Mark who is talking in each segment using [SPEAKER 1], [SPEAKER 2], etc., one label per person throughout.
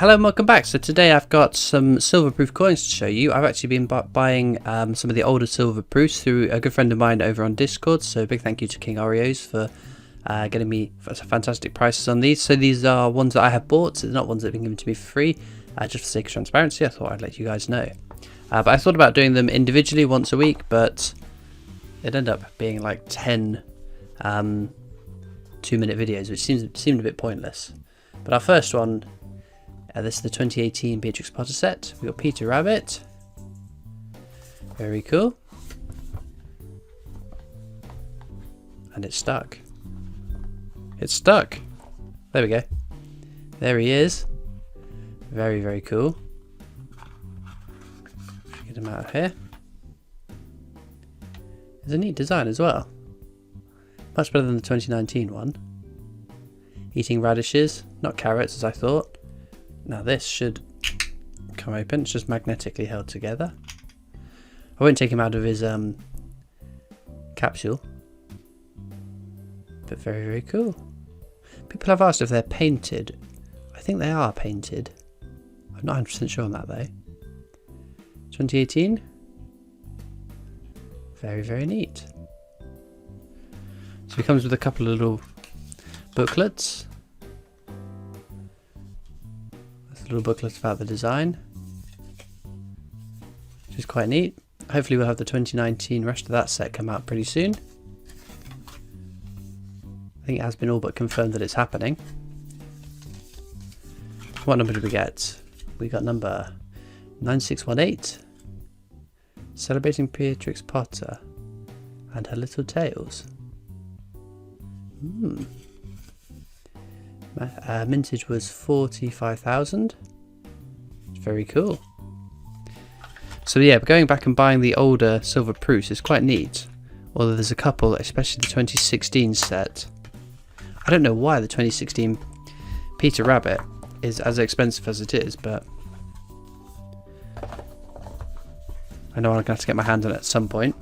[SPEAKER 1] Hello and welcome back. So today I've got some silverproof coins to show you. I've actually been buying some of the older silverproofs through a good friend of mine over on Discord. So big thank you to King Oreos for getting me fantastic prices on these. So these are ones that I have bought, so they're not ones that have been given to me for free. Just for the sake of transparency, I thought I'd let you guys know. But I thought about doing them individually once a week, but it ended up being like 10 2-minute videos, which seemed a bit pointless. But our first one, this is the 2018 Beatrix Potter set. We've got Peter Rabbit. Very cool. And it's stuck. It's stuck. There we go. There he is. Very, very cool. Get him out of here. It's a neat design as well. Much better than the 2019 one. Eating radishes, not carrots as I thought. Now this should come open. It's just magnetically held together. I won't take him out of his capsule. But very, very cool. People have asked if they're painted. I think they are painted. I'm not 100% sure on that though. 2018. Very, very neat. So he comes with a couple of little booklets. There's a little booklet about the design, which is quite neat. Hopefully we'll have the 2019 rest of that set come out pretty soon. I think it has been all but confirmed that it's happening. What number did we get? We got number 9618. Celebrating Beatrix Potter and her little tales. Mintage was 45,000. Very cool. So yeah, going back and buying the older silver proofs is quite neat. Although there's a couple, especially the 2016 set. I don't know why the 2016 Peter Rabbit is as expensive as it is, but I know I'm going to have to get my hands on it at some point.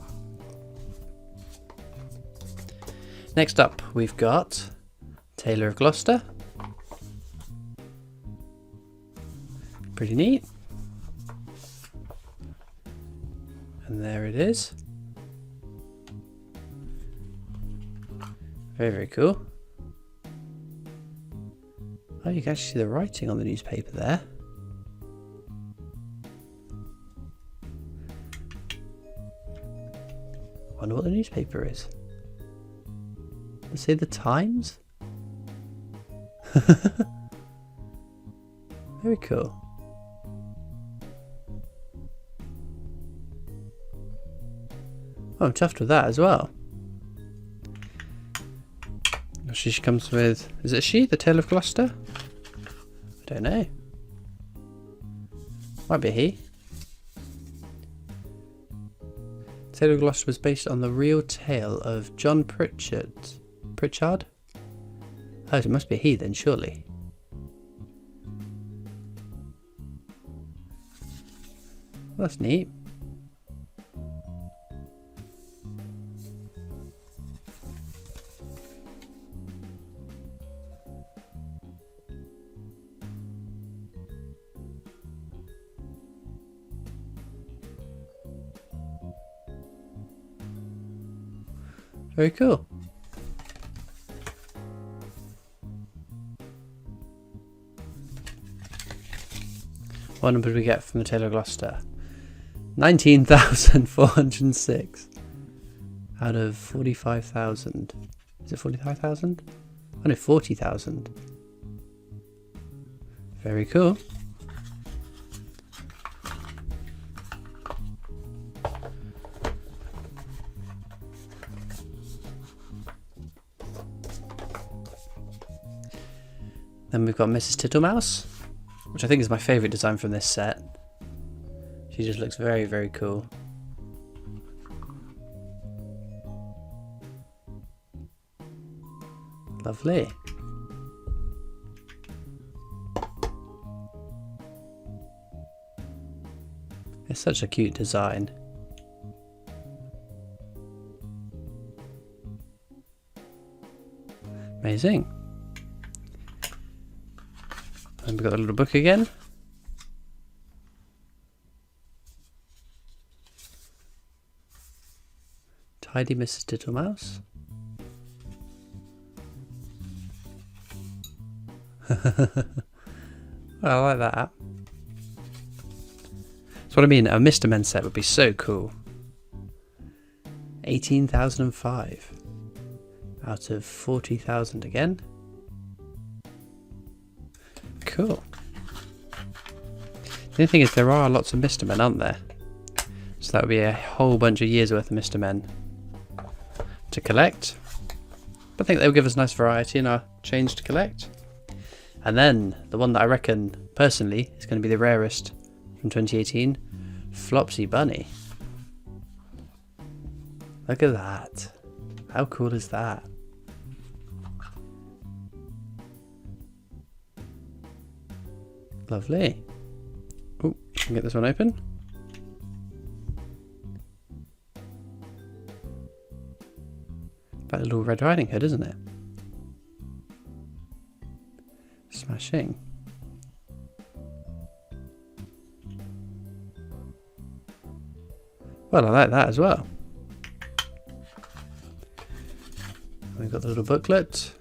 [SPEAKER 1] Next up, we've got Taylor of Gloucester. Pretty neat. And there it is. Very, very cool. Oh, you can actually see the writing on the newspaper there. I wonder what the newspaper is. Let's say the Times? Very cool. Oh, I'm chuffed with that as well. She comes with... Is it she? The Tale of Gloucester? I don't know. Might be he. Tale of Gloucester was based on the real tale of John Pritchard? Oh, it must be he then, surely. Well, that's neat. Very cool. What number did we get from the Tale of Gloucester? 19,406 out of 45,000. Is it 45,000? Oh no, 40,000. Very cool. Then we've got Mrs. Tittlemouse, which I think is my favourite design from this set. She just looks very, very cool. Lovely. It's such a cute design. Amazing. And we've got a little book again. Tidy Mrs. Tittlemouse. Well, I like that. That's what I mean. A Mr. Men set would be so cool. 18,005 out of 40,000 again. Cool. The only thing is there are lots of Mr. Men, aren't there? So that would be a whole bunch of years worth of Mr. Men to collect. But I think they'll give us nice variety in our change to collect. And then the one that I reckon personally is going to be the rarest from 2018, Flopsy Bunny. Look at that. How cool is that? Lovely. Oh, can get this one open. Like a little Red Riding Hood, isn't it? Smashing. Well, I like that as well. We've got the little booklet.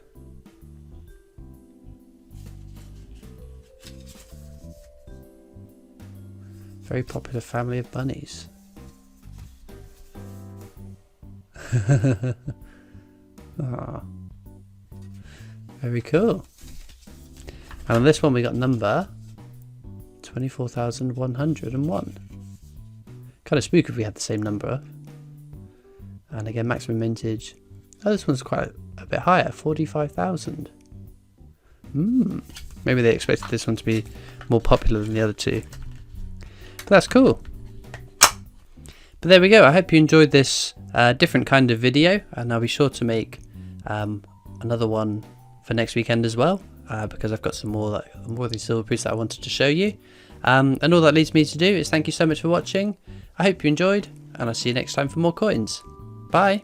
[SPEAKER 1] Very popular family of bunnies. Ah, very cool. And on this one we got number 24,101. Kind of spooky if we had the same number. And again, maximum mintage. Oh, this one's quite a bit higher, 45,000. Maybe they expected this one to be more popular than the other two. But that's cool. But there we go. I hope you enjoyed this different kind of video, and I'll be sure to make another one for next weekend as well, because I've got some more of these silver proofs that I wanted to show you. And all that leaves me to do is thank you so much for watching. I hope you enjoyed, and I'll see you next time for more coins. Bye.